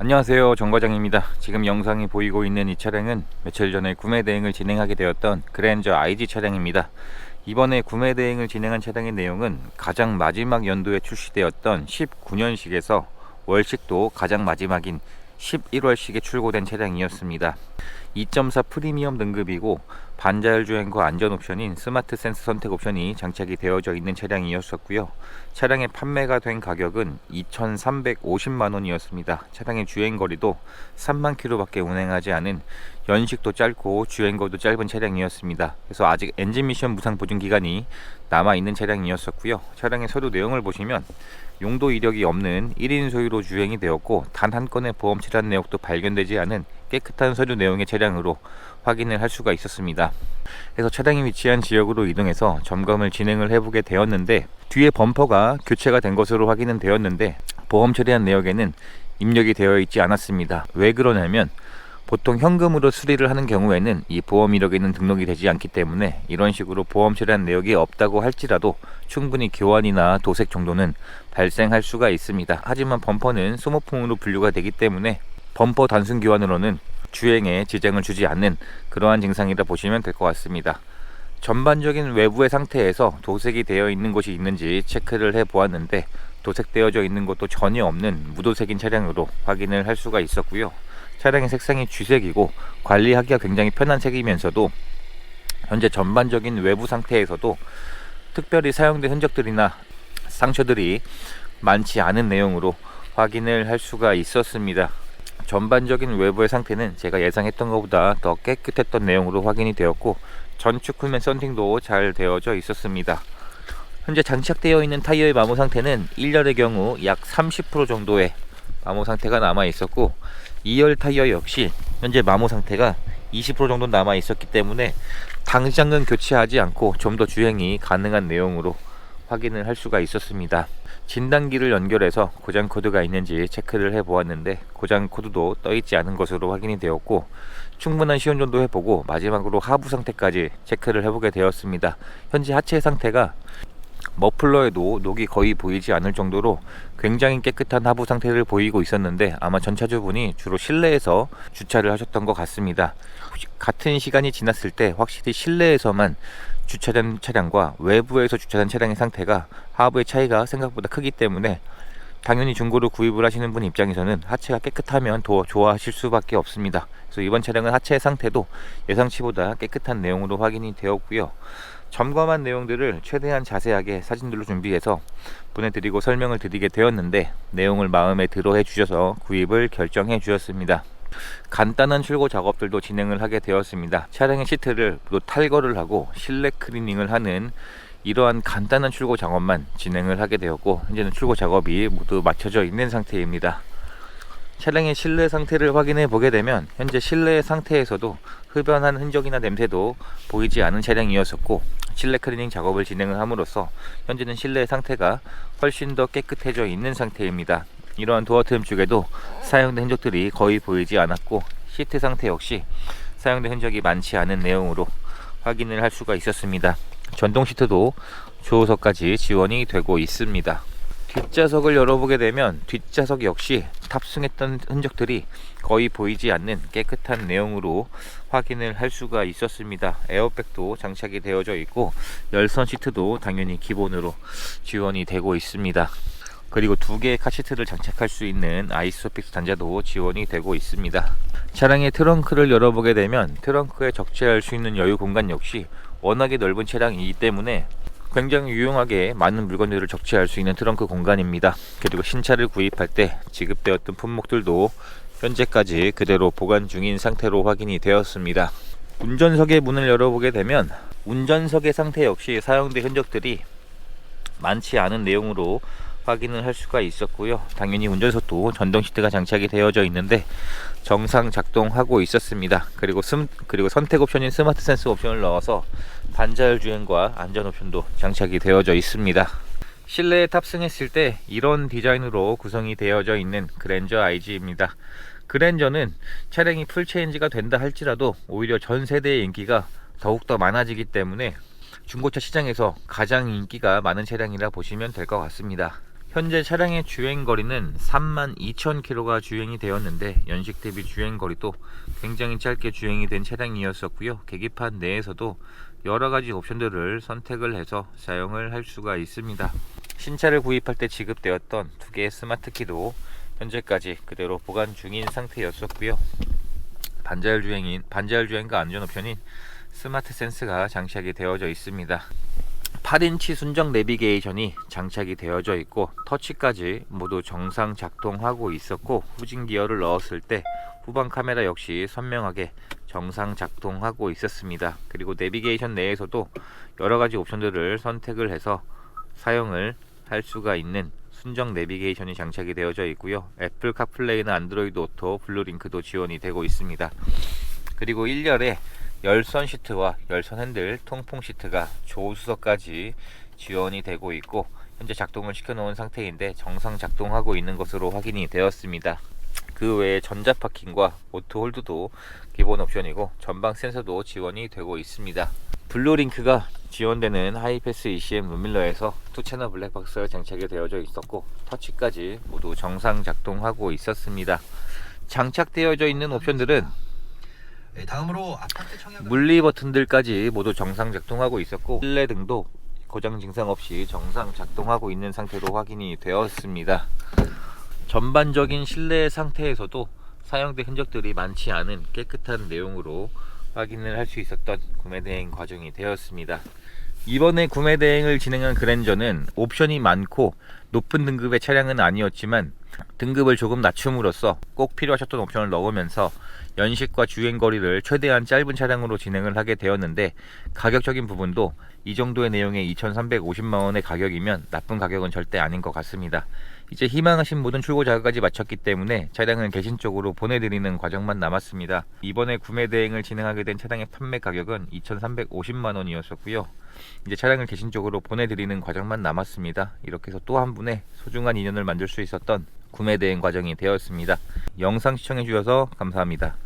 안녕하세요, 정과장입니다. 지금 영상이 보이고 있는 이 차량은 며칠 전에 구매 대행을 진행하게 되었던 그랜저 IG 차량입니다. 이번에 구매 대행을 진행한 차량의 내용은 가장 마지막 연도에 출시되었던 19년식에서 월식도 가장 마지막인 11월식에 출고된 차량이었습니다. 2.4 프리미엄 등급이고 반자율 주행과 안전 옵션인 스마트 센스 선택 옵션이 장착이 되어져 있는 차량이었었고요. 차량의 판매가 된 가격은 2,350만원이었습니다. 차량의 주행거리도 3만 킬로밖에 운행하지 않은 연식도 짧고 주행거리도 짧은 차량이었습니다. 그래서 아직 엔진 미션 무상 보증 기간이 남아있는 차량이었었고요. 차량의 서류 내용을 보시면 용도 이력이 없는 1인 소유로 주행이 되었고 단 한 건의 보험 질환 내역도 발견되지 않은 깨끗한 서류 내용의 차량으로 확인을 할 수가 있었습니다. 그래서 차량이 위치한 지역으로 이동해서 점검을 진행을 해보게 되었는데 뒤에 범퍼가 교체가 된 것으로 확인은 되었는데 보험 처리한 내역에는 입력이 되어 있지 않았습니다. 왜 그러냐면 보통 현금으로 수리를 하는 경우에는 이 보험 이력에는 등록이 되지 않기 때문에 이런 식으로 보험 처리한 내역이 없다고 할지라도 충분히 교환이나 도색 정도는 발생할 수가 있습니다. 하지만 범퍼는 소모품으로 분류가 되기 때문에 범퍼 단순 교환으로는 주행에 지장을 주지 않는 그러한 증상이라 보시면 될 것 같습니다. 전반적인 외부의 상태에서 도색이 되어 있는 곳이 있는지 체크를 해 보았는데 도색되어져 있는 것도 전혀 없는 무도색인 차량으로 확인을 할 수가 있었고요. 차량의 색상이 쥐색이고 관리하기가 굉장히 편한 색이면서도 현재 전반적인 외부 상태에서도 특별히 사용된 흔적들이나 상처들이 많지 않은 내용으로 확인을 할 수가 있었습니다. 전반적인 외부의 상태는 제가 예상했던 것보다 더 깨끗했던 내용으로 확인이 되었고 전축 쿨맨 썬팅도 잘 되어져 있었습니다. 현재 장착되어 있는 타이어의 마모 상태는 1열의 경우 약 30% 정도의 마모 상태가 남아 있었고 2열 타이어 역시 현재 마모 상태가 20% 정도 남아 있었기 때문에 당장은 교체하지 않고 좀 더 주행이 가능한 내용으로 확인을 할 수가 있었습니다. 진단기를 연결해서 고장 코드가 있는지 체크를 해 보았는데 고장 코드도 떠 있지 않은 것으로 확인이 되었고 충분한 시운전도 해보고 마지막으로 하부 상태까지 체크를 해보게 되었습니다. 현재 하체 상태가 머플러에도 녹이 거의 보이지 않을 정도로 굉장히 깨끗한 하부 상태를 보이고 있었는데 아마 전차주분이 주로 실내에서 주차를 하셨던 것 같습니다. 같은 시간이 지났을 때 확실히 실내에서만 주차된 차량과 외부에서 주차된 차량의 상태가 하부의 차이가 생각보다 크기 때문에 당연히 중고로 구입을 하시는 분 입장에서는 하체가 깨끗하면 더 좋아하실 수밖에 없습니다. 그래서 이번 차량은 하체 상태도 예상치보다 깨끗한 내용으로 확인이 되었고요. 점검한 내용들을 최대한 자세하게 사진들로 준비해서 보내드리고 설명을 드리게 되었는데 내용을 마음에 들어 해주셔서 구입을 결정해 주셨습니다. 간단한 출고 작업들도 진행을 하게 되었습니다. 차량의 시트를 모두 탈거를 하고 실내 클리닝을 하는 이러한 간단한 출고 작업만 진행을 하게 되었고 현재는 출고 작업이 모두 마쳐져 있는 상태입니다. 차량의 실내 상태를 확인해 보게 되면 현재 실내 상태에서도 흡연한 흔적이나 냄새도 보이지 않은 차량이었었고 실내 클리닝 작업을 진행을 함으로써 현재는 실내 상태가 훨씬 더 깨끗해져 있는 상태입니다. 이러한 도어 트림 쪽에도 사용된 흔적들이 거의 보이지 않았고 시트 상태 역시 사용된 흔적이 많지 않은 내용으로 확인을 할 수가 있었습니다. 전동 시트도 조수석까지 지원이 되고 있습니다. 뒷좌석을 열어보게 되면 뒷좌석 역시 탑승했던 흔적들이 거의 보이지 않는 깨끗한 내용으로 확인을 할 수가 있었습니다. 에어백도 장착이 되어져 있고 열선 시트도 당연히 기본으로 지원이 되고 있습니다. 그리고 두 개의 카시트를 장착할 수 있는 아이소픽스 단자도 지원이 되고 있습니다. 차량의 트렁크를 열어보게 되면 트렁크에 적재할 수 있는 여유 공간 역시 워낙에 넓은 차량이기 때문에 굉장히 유용하게 많은 물건들을 적재할 수 있는 트렁크 공간입니다. 그리고 신차를 구입할 때 지급되었던 품목들도 현재까지 그대로 보관 중인 상태로 확인이 되었습니다. 운전석의 문을 열어보게 되면 운전석의 상태 역시 사용된 흔적들이 많지 않은 내용으로 확인을 할 수가 있었고요. 당연히 운전석도 전동 시트가 장착이 되어져 있는데 정상 작동하고 있었습니다. 그리고 선택 옵션인 스마트 센스 옵션을 넣어서 반자율 주행과 안전 옵션도 장착이 되어져 있습니다. 실내에 탑승했을 때 이런 디자인으로 구성이 되어져 있는 그랜저 IG입니다. 그랜저는 차량이 풀체인지가 된다 할지라도 오히려 전 세대의 인기가 더욱더 많아지기 때문에 중고차 시장에서 가장 인기가 많은 차량이라 보시면 될 것 같습니다. 현재 차량의 주행거리는 32,000km가 주행이 되었는데 연식 대비 주행거리도 굉장히 짧게 주행이 된 차량이었었고요. 계기판 내에서도 여러가지 옵션들을 선택을 해서 사용을 할 수가 있습니다. 신차를 구입할 때 지급되었던 두 개의 스마트 키도 현재까지 그대로 보관 중인 상태였었고요. 반자율 주행과 안전 옵션인 스마트 센스가 장착이 되어져 있습니다. 8인치 순정 내비게이션이 장착이 되어져 있고 터치까지 모두 정상 작동하고 있었고, 후진 기어를 넣었을 때 후방 카메라 역시 선명하게 정상 작동하고 있었습니다. 그리고 내비게이션 내에서도 여러가지 옵션들을 선택을 해서 사용을 할 수가 있는 순정 내비게이션이 장착이 되어져 있고요. 애플 카플레이나 안드로이드 오토, 블루링크도 지원이 되고 있습니다. 그리고 1열에 열선 시트와 열선 핸들, 통풍 시트가 조수석까지 지원이 되고 있고, 현재 작동을 시켜 놓은 상태인데 정상 작동하고 있는 것으로 확인이 되었습니다. 그 외에 전자 파킹과 오토 홀드도 기본 옵션이고 전방 센서도 지원이 되고 있습니다. 블루링크가 지원되는 하이패스 ECM 룸밀러에서 2채널 블랙박스가 장착이 되어져 있었고 터치까지 모두 정상 작동하고 있었습니다. 장착되어져 있는 옵션들은 다음으로 아파트 물리 버튼들까지 모두 정상 작동하고 있었고, 실내 등도 고장 증상 없이 정상 작동하고 있는 상태로 확인이 되었습니다. 전반적인 실내 상태에서도 사용된 흔적들이 많지 않은 깨끗한 내용으로 확인을 할 수 있었던 구매 대행 과정이 되었습니다. 이번에 구매 대행을 진행한 그랜저는 옵션이 많고 높은 등급의 차량은 아니었지만 등급을 조금 낮춤으로써 꼭 필요하셨던 옵션을 넣으면서 연식과 주행거리를 최대한 짧은 차량으로 진행을 하게 되었는데, 가격적인 부분도 이 정도의 내용의 2,350만원의 가격이면 나쁜 가격은 절대 아닌 것 같습니다. 이제 희망하신 모든 출고 자격까지 마쳤기 때문에 차량은 개신 쪽으로 보내드리는 과정만 남았습니다. 이번에 구매 대행을 진행하게 된 차량의 판매 가격은 2,350만원이었었고요. 이제 차량을 개신 쪽으로 보내드리는 과정만 남았습니다. 이렇게 해서 또 한 분의 소중한 인연을 만들 수 있었던 구매 대행 과정이 되었습니다. 영상 시청해 주셔서 감사합니다.